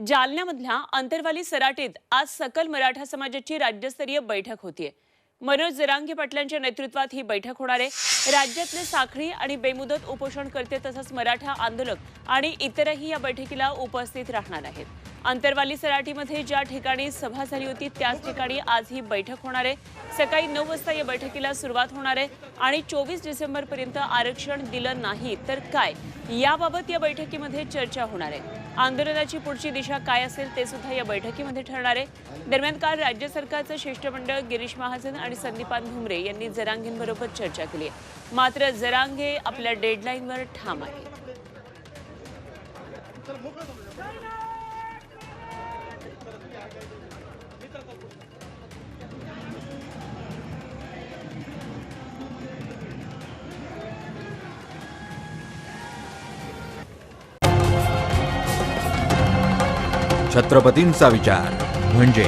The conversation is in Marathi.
जालन्यामधल्या अंतरवाली सराटीत आज सकल मराठा समाजाची राज्यस्तरीय बैठक होतीये। मनोज जरांगे पाटलांच्या नेतृत्वात ही बैठक होणार आहे। राज्यातले साखळी आणि बेमुदत उपोषणकर्ते तसंच मराठा आंदोलक आणि इतरही या बैठकीला उपस्थित राहणार आहेत। अंतरवाली सराटीमध्ये ज्या ठिकाणी सभा झाली होती त्याच ठिकाणी आज ही बैठक होणार आहे। सकाळी 9 वाजता या बैठकीला सुरुवात होणार आहे आणि 24 डिसेंबर पर्यंत आरक्षण दिलं नाही तर काय याबाबत या बैठकीमध्ये चर्चा होणार आहे। आंदोलनाची पुढची दिशा काय असेल ते सुद्धा या बैठकीमध्ये ठरणार आहे। दरम्यान काल राज्य सरकारचं शिष्टमंडळ गिरीश महाजन आणि संदीपान भुमरे यांनी जरांगेंबरोबर चर्चा केली आहे। मात्र जरांगे आपल्या डेडलाईनवर ठाम आहेत। छत्रपतींचा विचार म्हणजे